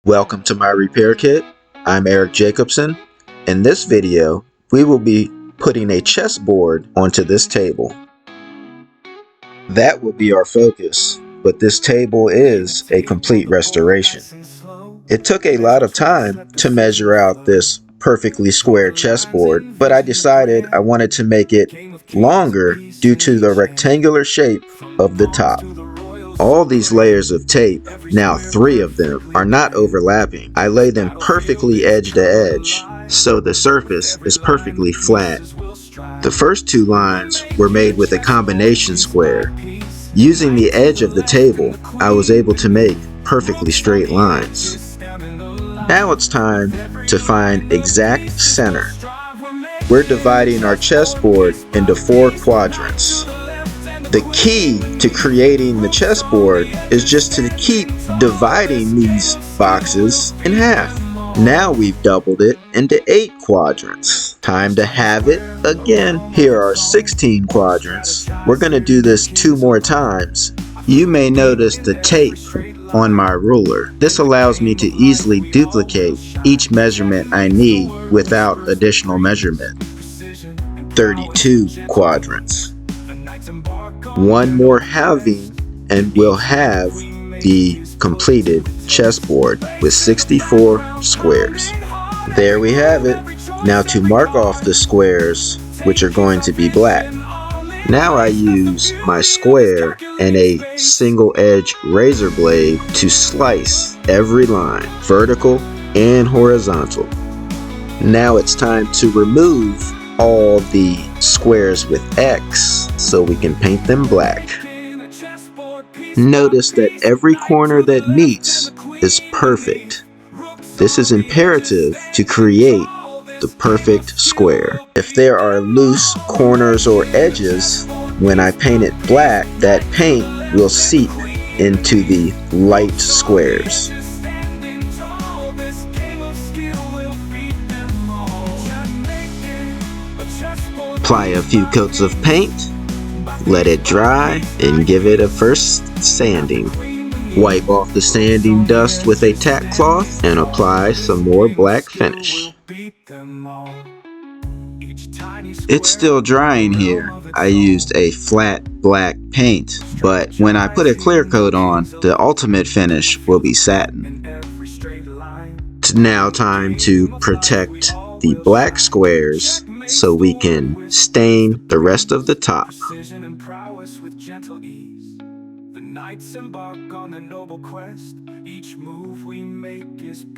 Welcome to my repair kit. I'm Jacobson. In this video, we will be putting a chessboard onto this table. That will be our focus, but this table is a complete restoration. It took a lot of time to measure out this perfectly square chessboard, but I decided I wanted to make it longer due to the rectangular shape of the top. All these layers of tape, now 3 of them, are not overlapping. I lay them perfectly edge to edge, so the surface is perfectly flat. The first 2 lines were made with a combination square. Using the edge of the table, I was able to make perfectly straight lines. Now it's time to find exact center. We're dividing our chessboard into 4 quadrants. The key to creating the chessboard is just to keep dividing these boxes in half. Now we've doubled it into 8 quadrants. Time to have it again. Here are 16 quadrants. We're going to do this 2 more times. You may notice the tape on my ruler. This allows me to easily duplicate each measurement I need without additional measurement. 32 quadrants. 1 more halving and we'll have the completed chessboard with 64 squares. There we have it. Now to mark off the squares, which are going to be black. Now I use my square and a single edge razor blade to slice every line, vertical and horizontal. Now it's time to remove all the squares with X so we can paint them black. Notice that every corner that meets is perfect. This is imperative to create the perfect square. If there are loose corners or edges, when I paint it black, that paint will seep into the light squares. Apply a few coats of paint, let it dry, and give it a first sanding. Wipe off the sanding dust with a tack cloth and apply some more black finish. It's still drying here. I used a flat black paint, but when I put a clear coat on, the ultimate finish will be satin. It's now time to protect the black squares so we can stain the rest of the top.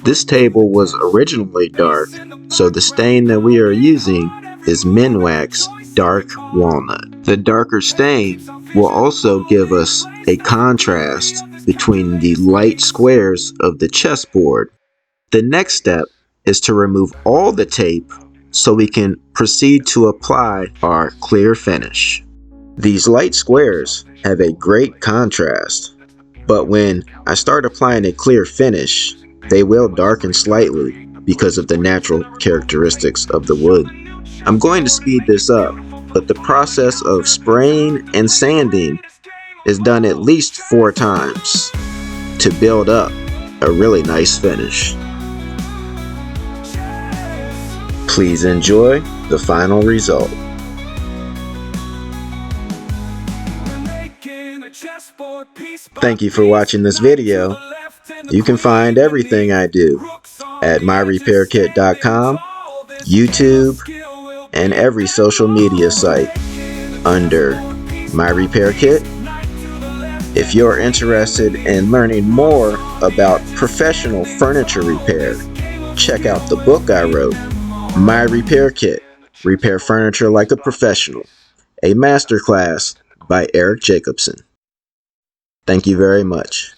This table was originally dark, so the stain that we are using is Minwax Dark Walnut. The darker stain will also give us a contrast between the light squares of the chessboard. The next step is to remove all the tape so we can proceed to apply our clear finish. These light squares have a great contrast, but when I start applying a clear finish, they will darken slightly because of the natural characteristics of the wood. I'm going to speed this up, but the process of spraying and sanding is done at least 4 times to build up a really nice finish. Please enjoy the final result. Thank you for watching this video. You can find everything I do at myrepairkit.com, YouTube, and every social media site under My Repair Kit. If you're interested in learning more about professional furniture repair, check out the book I wrote, My Repair Kit, Repair Furniture Like a Professional, a masterclass by Jacobson. Thank you very much.